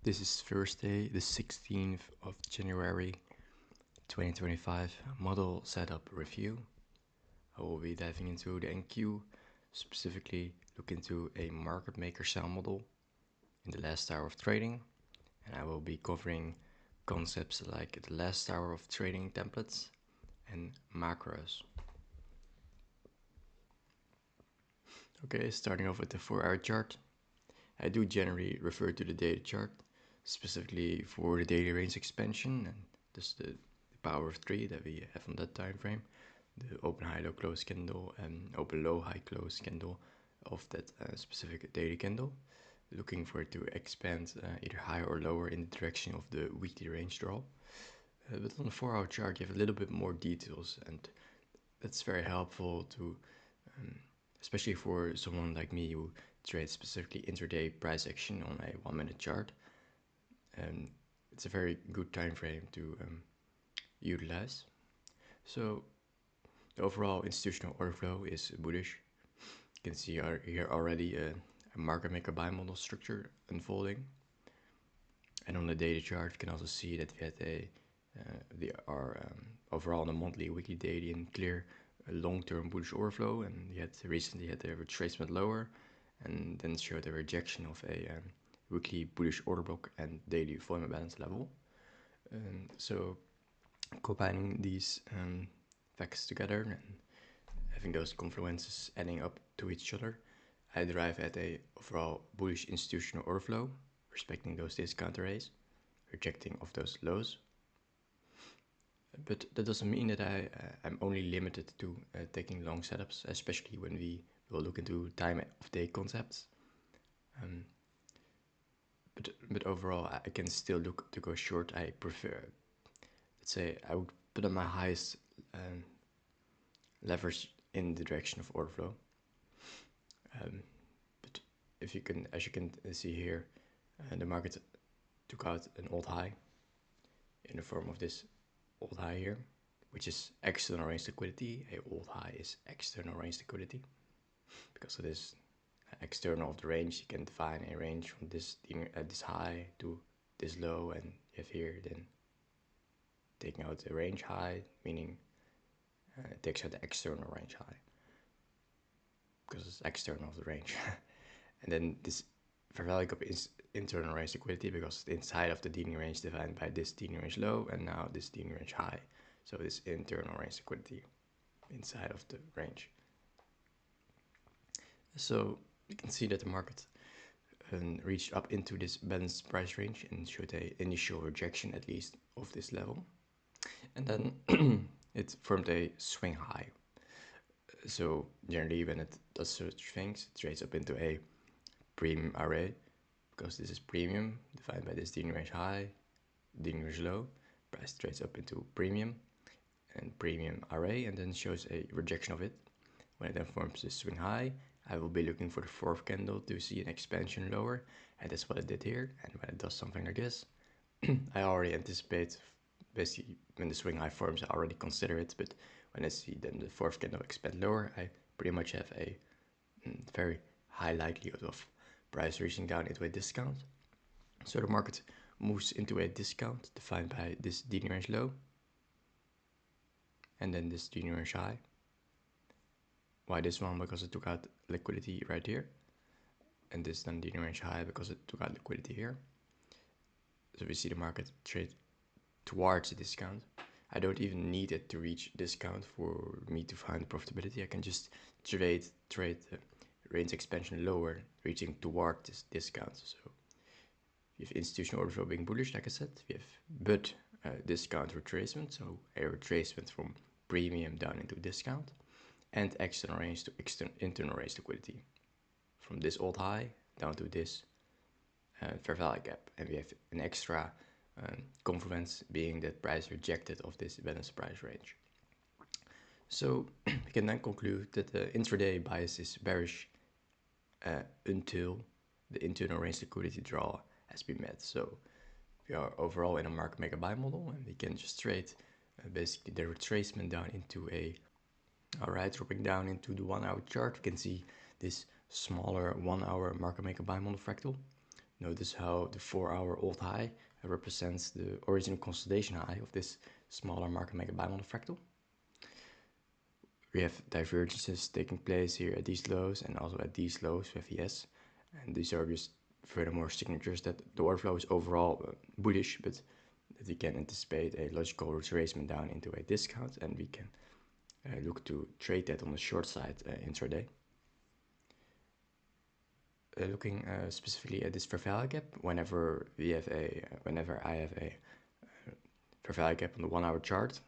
This is Thursday, the 16th of January 2025 model setup review. I will be diving into the NQ, specifically look into a market maker sell model in the last hour of trading, and I will be covering concepts like the last hour of trading templates and macros. Okay, starting off with the 4-hour chart. I do generally refer to the daily chart, specifically for the daily range expansion, and this the power of 3 that we have on that time frame, the open high low close candle and open low high close candle of that specific daily candle, looking for it to expand either higher or lower in the direction of the weekly range draw. But on the 4-hour chart you have a little bit more details, and that's very helpful to especially for someone like me who trades specifically intraday price action on a 1-minute chart. It's a very good time frame to utilize. So the overall institutional order flow is bullish. You can see here already a market maker buy model structure unfolding. And on the daily chart you can also see that we had overall on the monthly, weekly, daily and clear long-term bullish overflow, and yet recently had a retracement lower and then showed a rejection of a weekly bullish order block and daily volume balance level. So combining these facts together and having those confluences adding up to each other, I derive at a overall bullish institutional order flow, respecting those discount arrays, rejecting of those lows. But that doesn't mean that I'm only limited to taking long setups, especially when we will look into time of day concepts. But overall, I can still look to go short. I prefer, let's say, I would put on my highest leverage in the direction of order flow. But as you can see here, the market took out an old high in the form of this old high here, which is external range liquidity. A old high is external range liquidity. Because of this external of the range, you can define a range from this high to this low, and you have here then taking out the range high, meaning it takes out the external range high because it's external of the range. And then this fair value gap is internal range liquidity because it's inside of the dealing range defined by this dealing range low and now this dealing range high. So this internal range liquidity inside of the range. So you can see that the market reached up into this balanced price range and showed an initial rejection at least of this level. And then it formed a swing high. So generally when it does such things, it trades up into a premium array, because this is premium defined by this dealing range high, dealing range low, price trades up into premium and premium array and then shows a rejection of it. When it then forms this swing high, I will be looking for the fourth candle to see an expansion lower, and that's what it did here. And when it does something like this, I already anticipate, basically when the swing high forms I already consider it, but when I see then the fourth candle expand lower, I pretty much have a very high likelihood of price reaching down into a discount. So the market moves into a discount defined by this dealing range low and then this dealing range high. Why this one? Because it took out liquidity right here, and this then dealing range high because it took out liquidity here. So we see the market trade towards a discount. I don't even need it to reach discount for me to find profitability. I can just trade range expansion lower, reaching toward this discount. So we have institutional order flow being bullish, like I said. We have but discount retracement, so a retracement from premium down into discount, and external range to internal range liquidity from this old high down to this fair value gap. And we have an extra confluence being that price rejected of this balanced price range. So we can then conclude that the intraday bias is bearish until the internal range liquidity draw has been met. So we are overall in a market maker buy model, and we can just trade basically the retracement down into a, alright, dropping down into the 1-hour chart. We can see this smaller 1-hour market maker buy model fractal Notice how the 4-hour old high represents the original consolidation high of this smaller market maker bimodal fractal. We have divergences taking place here at these lows and also at these lows with ES, and these are just furthermore signatures that the order flow is overall bullish, but that we can anticipate a logical retracement down into a discount, and we can look to trade that on the short side intraday. Looking specifically at this fair value gap, whenever I have a fair value gap on the 1-hour chart,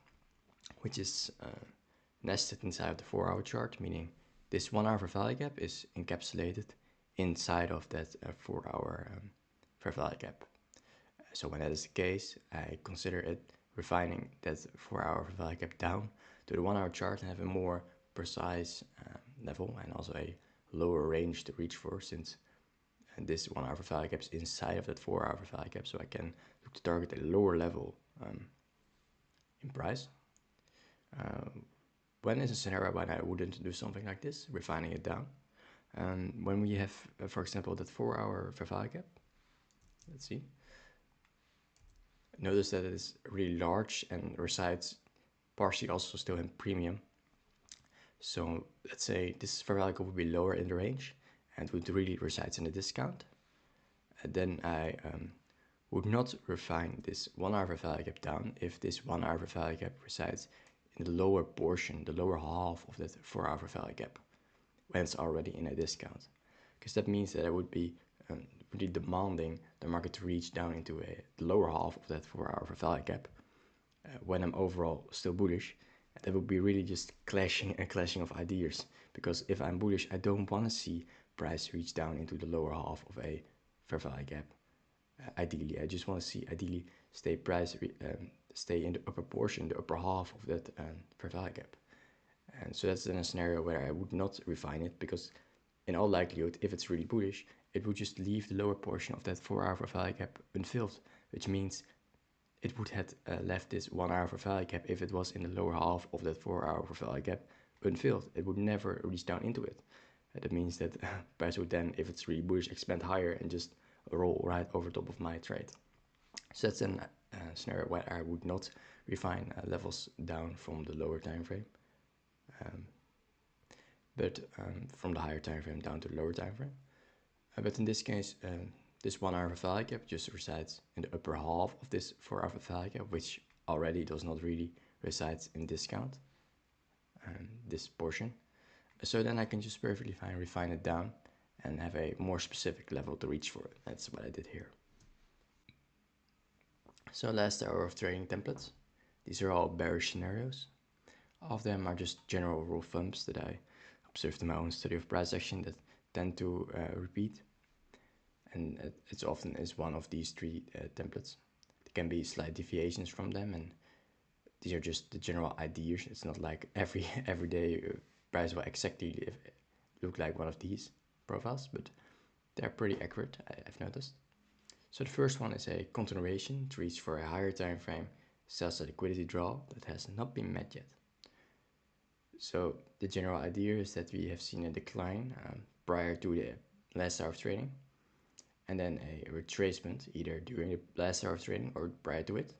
which is nested inside of the 4-hour chart, meaning this 1-hour fair value gap is encapsulated inside of that 4-hour fair value gap. So when that is the case, I consider it refining that 4-hour fair value gap down to the 1-hour chart and have a more precise level and also a lower range to reach for, since this 1-hour fair value gap is inside of that 4-hour fair value gap, so I can look to target a lower level in price. When is a scenario when I wouldn't do something like this, refining it down? When we have, for example, that 4-hour fair value gap, let's see. Notice that it is really large and resides partially also still in premium. So let's say this fair value gap would be lower in the range and would really resides in the discount. Then I would not refine this 1-hour fair value gap down if this 1-hour fair value gap resides in the lower portion, the lower half of that 4-hour fair value gap, when it's already in a discount. Because that means that I would be really demanding the market to reach down into the lower half of that 4-hour fair value gap when I'm overall still bullish. And that would be really just clashing of ideas, because if I'm bullish, I don't want to see price reach down into the lower half of a fair value gap. Ideally, I just want to see stay in the upper portion, the upper half of that fair value gap. And so that's in a scenario where I would not refine it, because in all likelihood, if it's really bullish, it would just leave the lower portion of that 4-hour fair value gap unfilled, which means it would have left this 1-hour fair value gap, if it was in the lower half of that 4-hour fair value gap, unfilled. It would never reach down into it. That means that price would then, if it's really bullish, expand higher and just roll right over top of my trade. So that's a scenario where I would not refine levels down from the lower time frame, but from the higher time frame down to the lower time frame. But in this case, this 1-hour fair value gap just resides in the upper half of this 4-hour fair value gap, which already does not really resides in discount, this portion. So then I can just perfectly fine refine it down and have a more specific level to reach for. That's what I did here. So last hour of trading templates. These are all bearish scenarios. All of them are just general rule of thumbs that I observed in my own study of price action that tend to repeat. And it's often is one of these three templates. There can be slight deviations from them, and these are just the general ideas. It's not like every day price will exactly look like one of these profiles, but they're pretty accurate, I've noticed. So the first one is a continuation to reach for a higher time frame sell-side liquidity draw that has not been met yet. So the general idea is that we have seen a decline prior to the last hour of trading, and then a retracement either during the last hour of trading or prior to it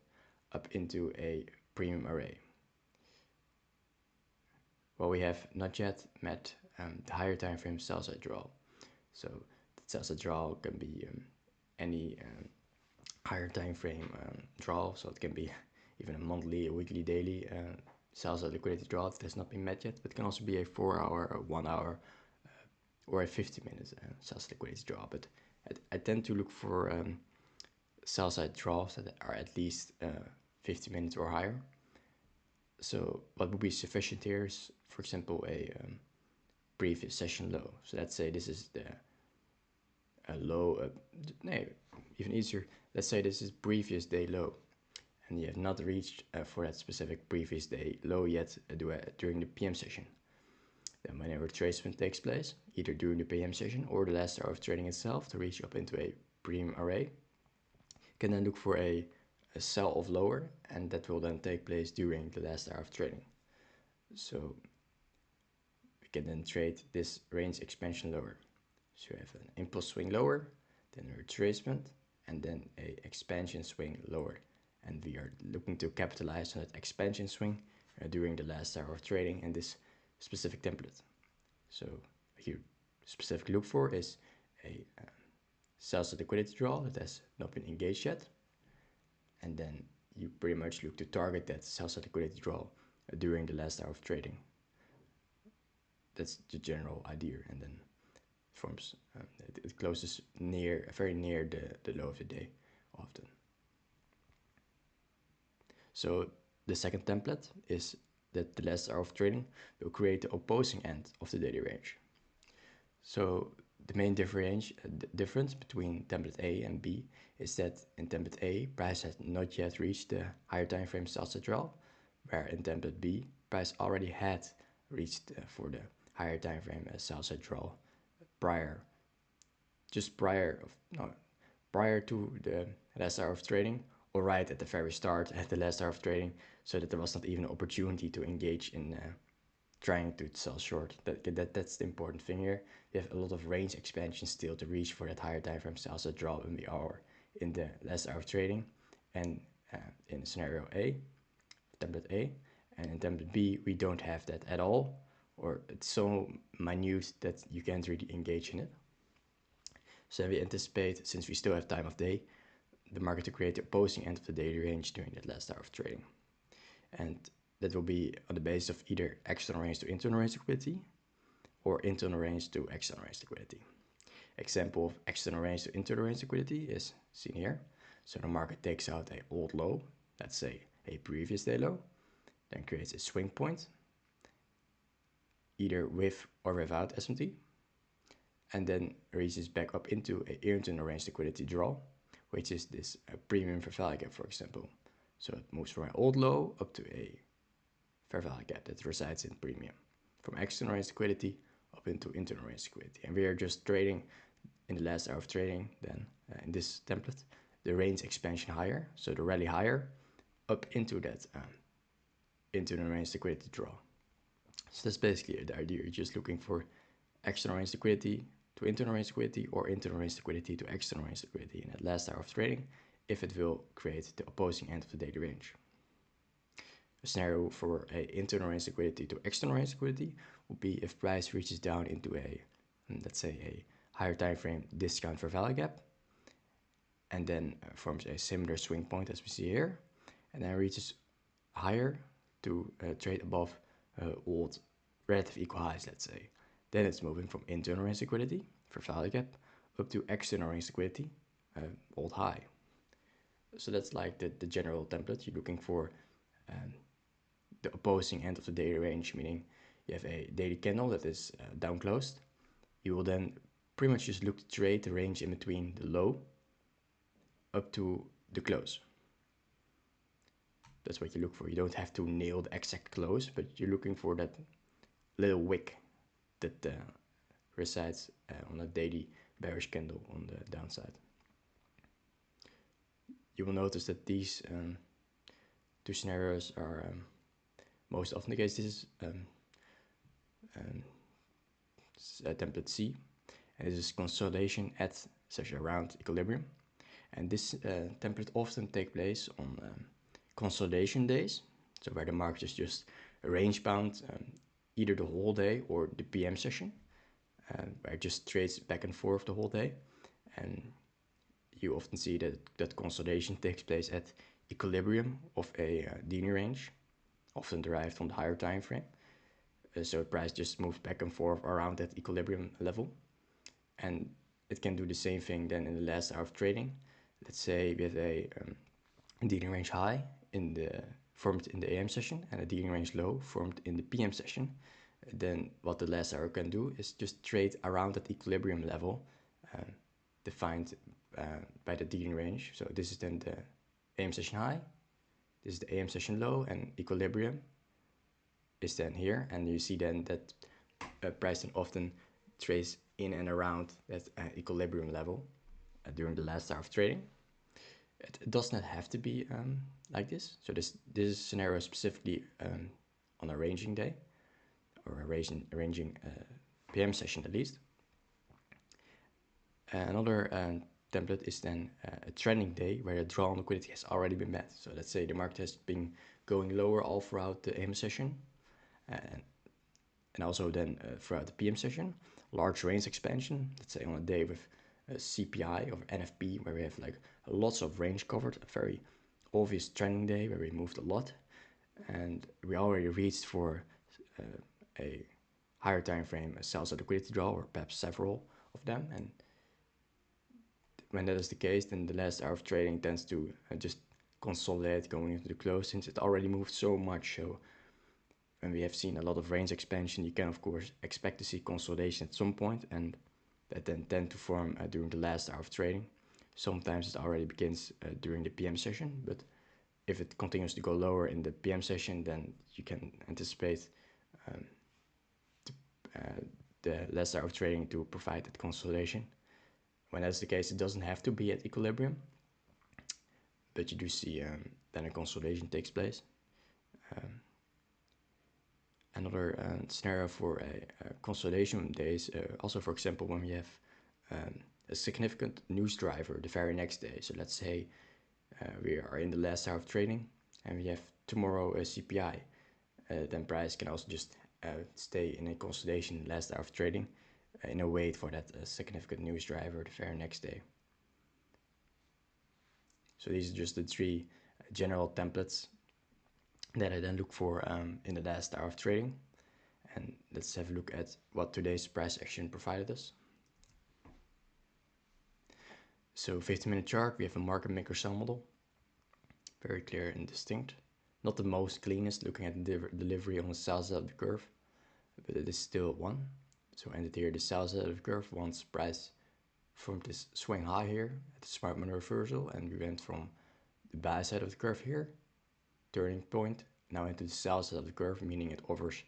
up into a premium array. Well, we have not yet met the higher time frame sell-side draw. So the sell-side draw can be any higher time frame draw, so it can be even a monthly, a weekly, daily sell-side liquidity draw that has not been met yet, but it can also be a 4-hour, a 1-hour, or a 50-minute sell-side liquidity draw. But I tend to look for sell-side draws that are at least 50 minutes or higher. So what would be sufficient here is, for example, a previous session low. So let's say this is the low, even easier. Let's say this is previous day low, and you have not reached for that specific previous day low yet during the PM session. Then when a retracement takes place, either during the PM session or the last hour of trading itself to reach up into a premium array, you can then look for a sell of lower, and that will then take place during the last hour of trading. So we can then trade this range expansion lower. So you have an impulse swing lower, then a retracement, and then a expansion swing lower. And we are looking to capitalize on that expansion swing during the last hour of trading in this specific template. So what you specifically look for is a sell-side liquidity draw that has not been engaged yet, and then you pretty much look to target that sell-side liquidity draw during the last hour of trading. That's the general idea, and then forms it closes very near the low of the day often. So the second template is that the last hour of trading will create the opposing end of the daily range. So the main difference between template A and B is that in template A, price has not yet reached the higher time frame sell-side draw, where in template B, price already had reached for the higher time frame sell-side draw prior to the last hour of trading, or right at the very start at the last hour of trading, so that there was not even an opportunity to engage in trying to sell short. That's the important thing here. You have a lot of range expansion still to reach for that higher time frame sell-side draw when we are in the last hour of trading, and in scenario A, template A, and in template B, we don't have that at all, or it's so minute that you can't really engage in it. So we anticipate, since we still have time of day, the market to create the opposing end of the daily range during that last hour of trading. And that will be on the basis of either external range to internal range liquidity or internal range to external range liquidity. Example of external range to internal range liquidity is seen here. So the market takes out a old low, let's say a previous day low, then creates a swing point, either with or without SMT, and then reaches back up into a internal range liquidity draw, which is this premium fair value gap, for example. So it moves from an old low up to a fair value gap that resides in premium, from external range liquidity up into internal range liquidity. And we are just trading in the last hour of trading, then in this template, the range expansion higher, so the rally higher, up into that internal range liquidity draw. So that's basically the idea. You're just looking for external range liquidity to internal range liquidity, or internal range liquidity to external range liquidity in that last hour of trading, if it will create the opposing end of the daily range. A scenario for a internal range liquidity to external range liquidity would be if price reaches down into a, let's say, a higher time frame discount fair value gap, and then forms a similar swing point as we see here, and then reaches higher to trade above old relative equal highs, let's say. Then it's moving from internal range liquidity, fair value gap, up to external range liquidity, old high. So that's like the general template. You're looking for the opposing end of the daily range, meaning you have a daily candle that is down closed. You will then pretty much just look to trade the range in between the low up to the close. That's what you look for. You don't have to nail the exact close, but you're looking for that little wick that resides on a daily bearish candle on the downside. You will notice that these two scenarios are most often the case. This is template C, and this is consolidation at such around equilibrium. And this template often takes place on consolidation days, so where the market is just range bound either the whole day or the PM session, where it just trades back and forth the whole day. And you often see that consolidation takes place at equilibrium of a linear range, often derived from the higher time frame. So price just moves back and forth around that equilibrium level. And it can do the same thing then in the last hour of trading. Let's say we have a dealing range high formed in the AM session and a dealing range low formed in the PM session. Then what the last hour can do is just trade around that equilibrium level defined by the dealing range. So this is then the AM session high, this is the AM session low, and equilibrium is then here. And you see then that price then often trades in and around that equilibrium level during the last hour of trading. It does not have to be like this. So this is scenario specifically on a ranging day, or a ranging PM session at least. Another template is then a trending day where the draw on liquidity has already been met. So let's say the market has been going lower all throughout the AM session, and also then throughout the PM session. Large range expansion, let's say on a day with CPI or NFP, where we have like lots of range covered, a very obvious trending day where we moved a lot, and we already reached for a higher time frame a sell side liquidity draw, or perhaps several of them. And when that is the case, then the last hour of trading tends to just consolidate going into the close, since it already moved so much. So when we have seen a lot of range expansion, you can of course expect to see consolidation at some point, and that then tend to form during the last hour of trading. Sometimes it already begins during the PM session, but if it continues to go lower in the PM session, then you can anticipate the last hour of trading to provide that consolidation. When that's the case, it doesn't have to be at equilibrium, but you do see then a consolidation takes place. Another scenario for a consolidation day is also, for example, when we have a significant news driver the very next day. So let's say we are in the last hour of trading and we have tomorrow a CPI. Then price can also just stay in a consolidation last hour of trading in a wait for that significant news driver the very next day. So these are just the three general templates that I then look for in the last hour of trading. And let's have a look at what today's price action provided us. So 15-minute chart, we have a market maker sell model. Very clear and distinct. Not the most cleanest looking at the delivery on the sell side of the curve, but it is still one. So ended here the sell side of the curve once price formed this swing high here at the smart money reversal, and we went from the buy side of the curve here, turning point, now into the sell side of the curve, meaning it offers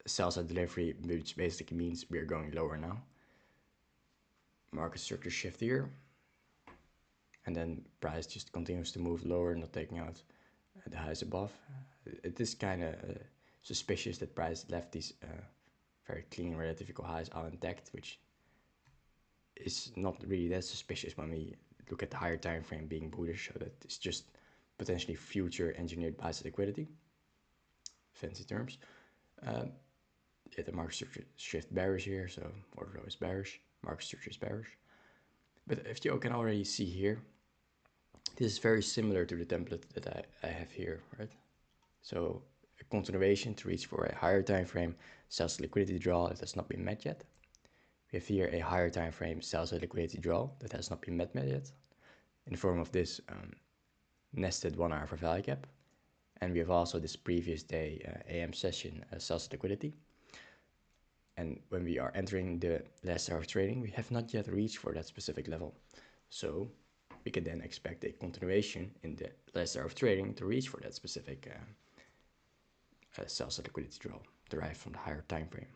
sell side delivery, which basically means we are going lower now. Market structure shift here, and then price just continues to move lower, not taking out the highs above. It is kind of suspicious that price left these very clean relative equal highs all intact, which is not really that suspicious when we look at the higher time frame being bullish. So that it's just potentially future engineered buy side liquidity. Fancy terms. Yeah, the market structure shift bearish here, so order flow is bearish, market structure is bearish. But if you can already see here, this is very similar to the template that I have here, right? So a continuation to reach for a higher time frame sell side liquidity draw that has not been met yet. We have here a higher time frame sell side liquidity draw that has not been met yet, in the form of this nested 1 hour for value gap. And we have also this previous day AM session sell side liquidity. And when we are entering the last hour of trading, we have not yet reached for that specific level. So we can then expect a continuation in the last hour of trading to reach for that specific sell side liquidity draw derived from the higher time frame.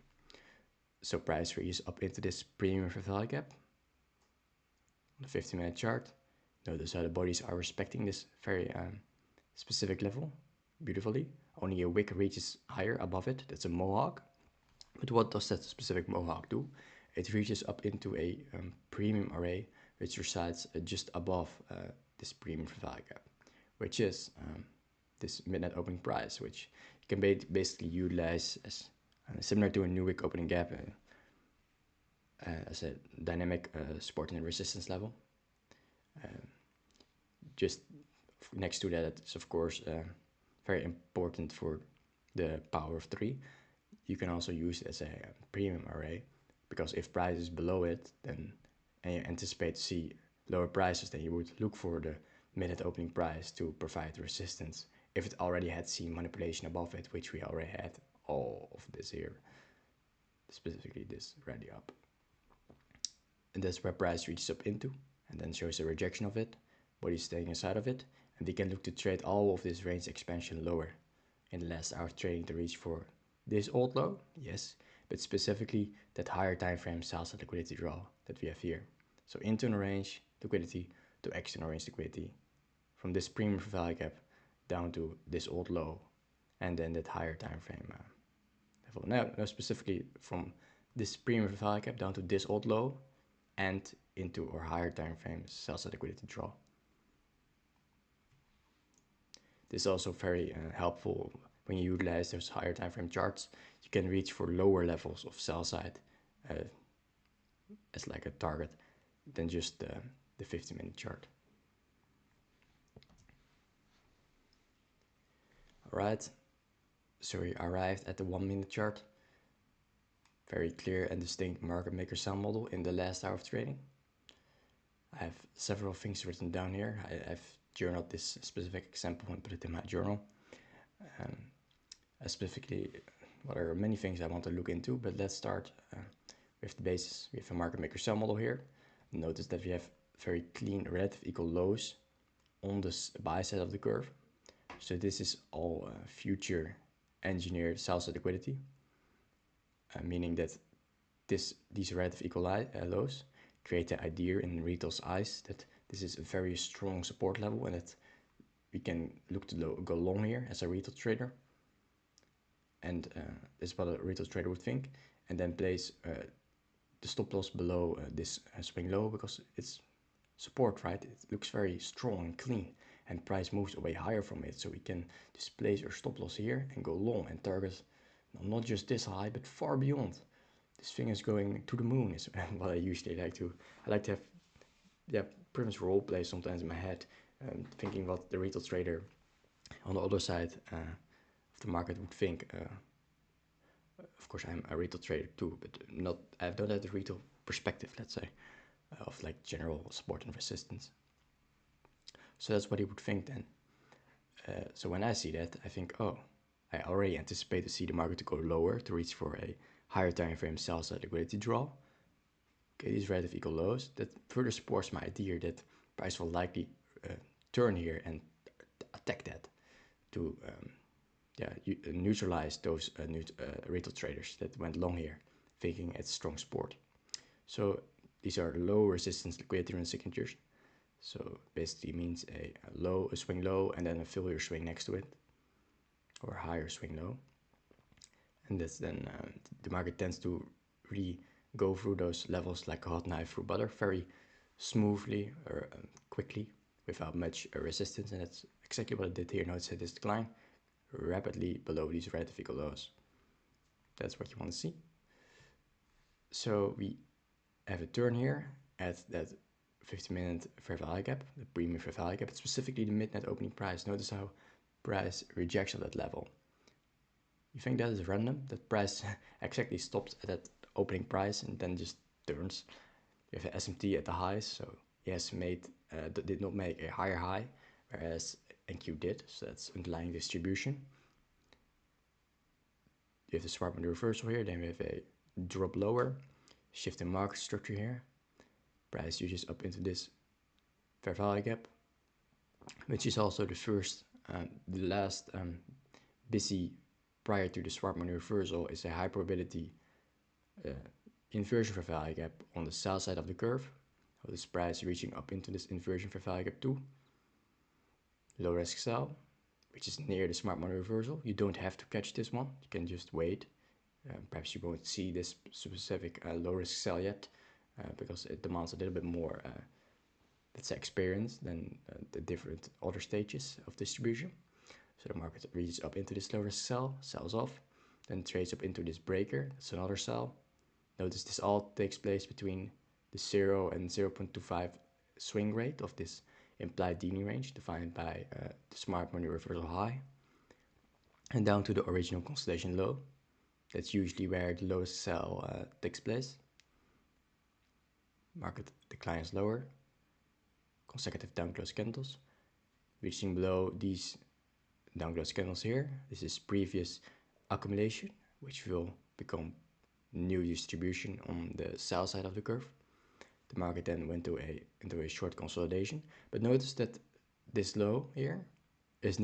So price reaches up into this premium for value gap on the 15-minute chart. Notice how the bodies are respecting this very specific level beautifully. Only a wick reaches higher above it. That's a mohawk. But what does that specific mohawk do? It reaches up into a premium array which resides just above this premium for value gap, which is this midnight opening price, which you can basically utilize as similar to a new wick opening gap as a dynamic support and resistance level. Just next to that, it's of course very important for the power of 3. You can also use it as a premium array, because if price is below it, then and you anticipate to see lower prices, then you would look for the minute opening price to provide resistance if it already had seen manipulation above it, which we already had all of this here, specifically this rally up. And that's where price reaches up into and then shows a rejection of it, body staying inside of it, and we can look to trade all of this range expansion lower in the last hour of trading to reach for this old low, yes, but specifically that higher time frame sell side liquidity draw that we have here. So internal range liquidity to external range liquidity, from this premium for value gap down to this old low, and then that higher time frame level. Now specifically from this premium for value gap down to this old low, and into or higher time frame sell side liquidity draw. This is also very helpful when you utilize those higher time frame charts. You can reach for lower levels of sell side as like a target than just the 50-minute chart. Alright, so we arrived at the 1-minute chart. Very clear and distinct market maker sell model in the last hour of trading. I have several things written down here. I've journaled this specific example and put it in my journal. Specifically, well, there are many things I want to look into, but let's start with the basis. We have a market maker sell model here. Notice that we have very clean relative equal lows on the buy side of the curve. So this is all future engineered sell side liquidity, meaning that these relative equal lows create the idea in retail's eyes that this is a very strong support level and that we can look to go long here as a retail trader. And this is what a retail trader would think, and then place the stop loss below this swing low because it's support, right? It looks very strong and clean, and price moves away higher from it, so we can just place our stop loss here and go long and target not just this high but far beyond. This thing is going to the moon is what I usually like to. I like to have pretty much role play sometimes in my head, thinking what the retail trader on the other side of the market would think. Of course, I'm a retail trader too, but I don't have the retail perspective, let's say, of like general support and resistance. So that's what he would think then. So when I see that, I think, oh, I already anticipate to see the market to go lower to reach for a higher time frame sell side liquidity draw. Okay, these relative equal lows, that further supports my idea that price will likely turn here and attack that to neutralize those retail traders that went long here, thinking it's strong support. So these are low resistance liquidity run signatures. So basically means a swing low, and then a failure swing next to it, or a higher swing low. And that's then the market tends to really go through those levels like a hot knife through butter, very smoothly or quickly, without much resistance. And that's exactly what I did here. Notice this decline rapidly below these relative equal lows. That's what you want to see. So we have a turn here at that 50-minute fair value gap, the premium fair value gap, but specifically the midnight opening price. Notice how price rejects at that level. You think that is random? That price exactly stops at that opening price and then just turns. You have the SMT at the highs, so yes, did not make a higher high, whereas NQ did, so that's underlying distribution. You have the smart money reversal here, then we have a drop lower, shift in market structure here. Price uses up into this fair value gap, which is also the last busy prior to the smart money reversal is a high probability inversion fair value gap on the sell side of the curve. So this price reaching up into this inversion fair value gap too. Low risk sell, which is near the smart money reversal. You don't have to catch this one, you can just wait. Perhaps you won't see this specific low risk sell yet because it demands a little bit more let's say experience than the different other stages of distribution. So the market reaches up into this low risk sell, sells off, then trades up into this breaker, that's another sell. Notice this all takes place between the 0 and 0.25 swing rate of this implied Dini range defined by the smart money reversal high, and down to the original constellation low. That's usually where the lowest sell takes place. Market declines lower, consecutive down close candles, reaching below these down close candles here. This is previous accumulation, which will become new distribution on the sell side of the curve. The market then went into a short consolidation, but notice that this low here is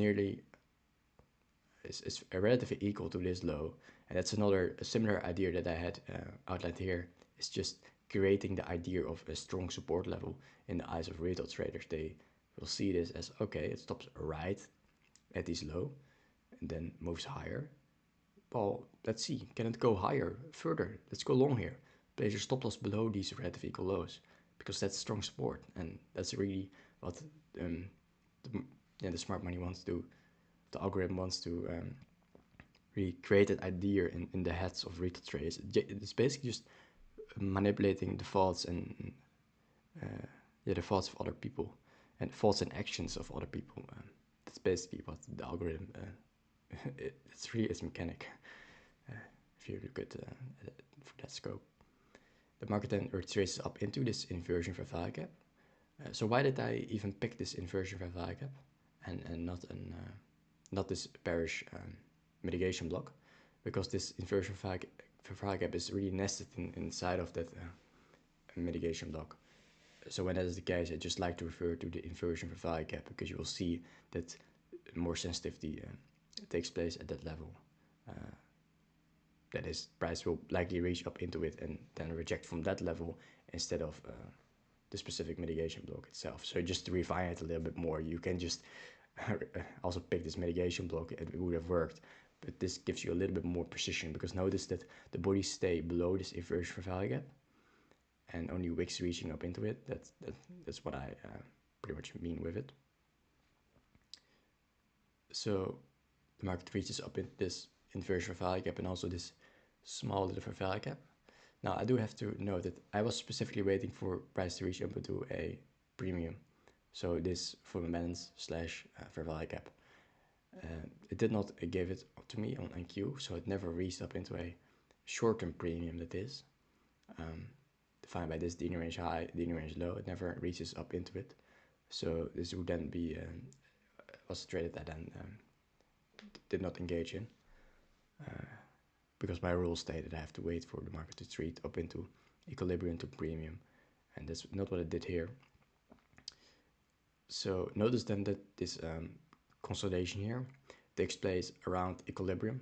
relatively equal to this low, and that's a similar idea that I had outlined here. It's just creating the idea of a strong support level in the eyes of retail traders. They will see this as, okay, it stops right at this low and then moves higher. Well, let's see, can it go higher, further? Let's go long here. Place your stop loss below these relative equal lows. because that's strong support, and that's really what the smart money wants to do. The algorithm wants to really create an idea in the heads of retail traders. It's basically just manipulating the thoughts and the thoughts of other people and thoughts and actions of other people. That's basically what the algorithm. It's really its mechanic. If you look at for that scope, the market then retraces up into this inversion fair value gap. So why did I even pick this inversion fair value gap and not this bearish mitigation block? Because this inversion fair value gap is really nested inside of that mitigation block. So when that is the case, I just like to refer to the inversion fair value gap, because you will see that more sensitivity takes place at that level. That is, price will likely reach up into it and then reject from that level instead of the specific mitigation block itself. So just to refine it a little bit more, you can just also pick this mitigation block, and it would have worked. But this gives you a little bit more precision, because notice that the bodies stay below this inversion fair value gap, and only wicks reaching up into it. That's what I pretty much mean with it. So the market reaches up into this inversion fair value gap and also this small little fair value gap. Now I do have to note that I was specifically waiting for price to reach up into a premium. So this from balance slash fair value gap. It did not give it to me on NQ, so it never reached up into a short-term premium, that is. Defined by this D range high, D range low, it never reaches up into it. So this would then be was a trade that I then did not engage in, because my rule stated I have to wait for the market to treat up into equilibrium to premium, and that's not what it did here. So notice then that this consolidation here takes place around equilibrium,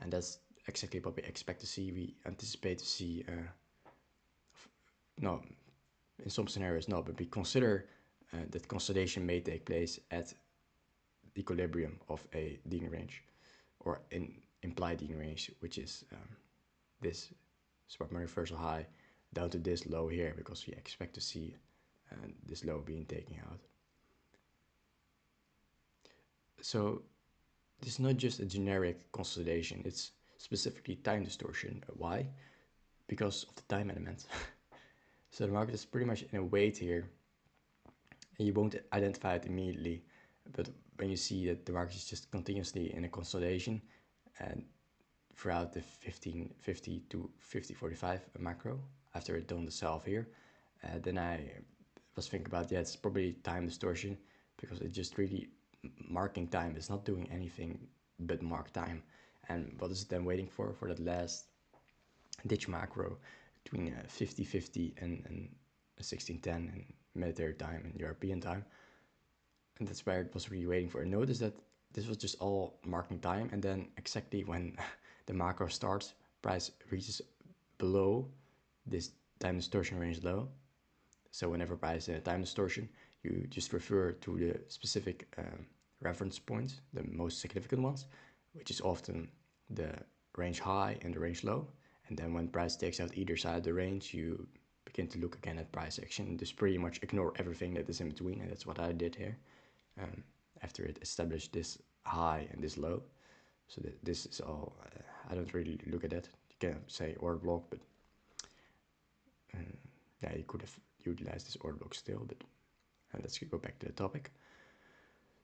and that's exactly what we expect to see. We anticipate to see no, in some scenarios no, but we consider that consolidation may take place at equilibrium of a Dean range, or in implied Dean range, which is this spot money reversal high down to this low here, because we expect to see this low being taken out. So this is not just a generic consolidation, it's specifically time distortion. Why? Because of the time element. So the market is pretty much in a wait here, and you won't identify it immediately, but when you see that the market is just continuously in a consolidation and throughout the 1550 to 5045 macro, after it done the self here, then I was thinking about, yeah, it's probably time distortion, because it just really marking time. It's not doing anything but mark time. And what is it then waiting for that last ditch macro between 5050 and 1610 in military time and European time? And that's where it was really waiting for. Notice that this was just all marking time, and then exactly when the macro starts, price reaches below this time distortion range low. So whenever price in a time distortion, you just refer to the specific reference points, the most significant ones, which is often the range high and the range low. And then when price takes out either side of the range, you begin to look again at price action. Just pretty much ignore everything that is in between, and that's what I did here. After it established this high and this low. So this is all, I don't really look at that. You can say order block, but yeah, you could have utilized this order block still, but let's go back to the topic.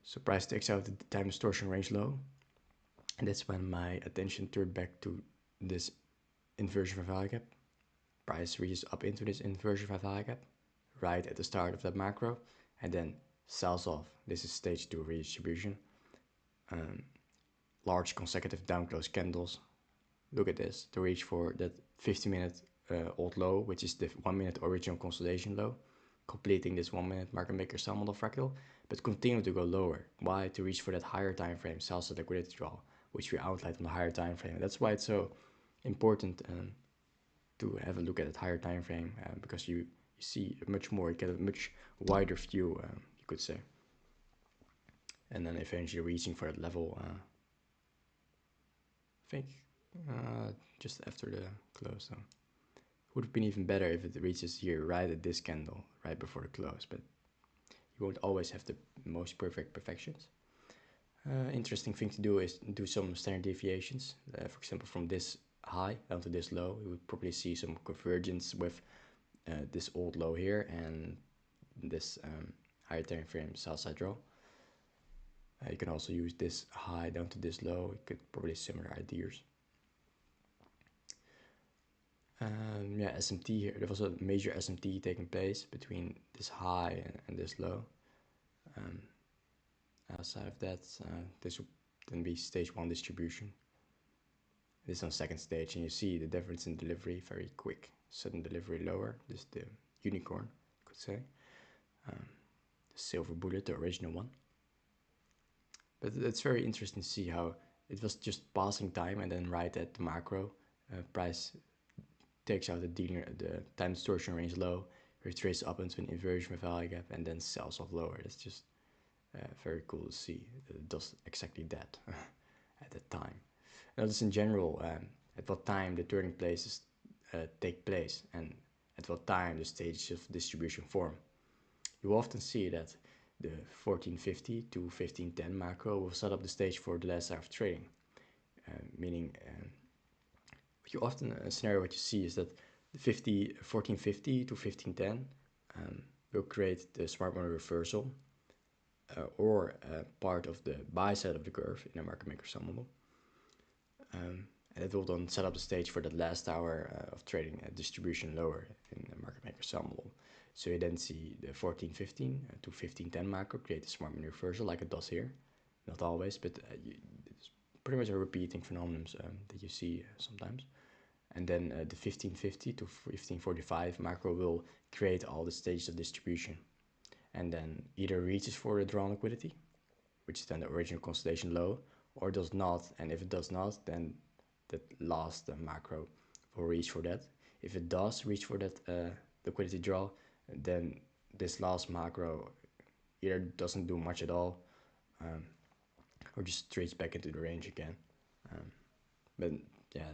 So price takes out the time distortion range low, and that's when my attention turned back to this inversion fair value gap. Price reaches up into this inversion fair value gap right at the start of that macro, and then sells off. This is stage 2 redistribution. Large consecutive down close candles. Look at this, to reach for that 50-minute old low, which is the 1-minute original consolidation low, completing this 1-minute market maker sell model fractal, but continue to go lower. Why? To reach for that higher time frame sell side liquidity draw, which we outlined on the higher time frame. That's why it's so important to have a look at that higher time frame, because you see much more, you get a much wider view, you could say. And then eventually reaching for that level, I think just after the close. So Would have been even better if it reaches here right at this candle, right before the close, but you won't always have the most perfect perfections. Interesting thing to do is do some standard deviations. For example, from this high down to this low, you would probably see some convergence with this old low here and this higher time frame south side draw. You can also use this high down to this low. You could probably similar ideas. Yeah, SMT here. There was a major SMT taking place between this high and this low. Outside of that, this would then be stage 1 distribution. This on second stage, and you see the difference in delivery, very quick. Sudden delivery lower. This is the unicorn, you could say. The silver bullet, the original one. But it's very interesting to see how it was just passing time, and then right at the macro price takes out the time distortion range low, retraces up into an inversion with value gap, and then sells off lower. It's just very cool to see. It does exactly that at that time. Notice in general at what time the turning places take place and at what time the stages of distribution form. You often see that the 1450 to 1510 macro will set up the stage for the last hour of trading, meaning you often a scenario what you see is that the 1450 to 1510 will create the smart money reversal or part of the buy side of the curve in a market maker sell model. And it will then set up the stage for the last hour of trading distribution lower in the market maker sell model. So you then see the 1415 to 1510 macro create a smart money reversal like it does here. Not always, but it's pretty much a repeating phenomenon that you see sometimes. And then the 1550 to 1545 macro will create all the stages of distribution and then either reaches for the drawn liquidity, which is then the original constellation low, or does not. And if it does not, then that last macro will reach for that. If it does reach for that liquidity draw, then this last macro either doesn't do much at all or just trades back into the range again. But yeah,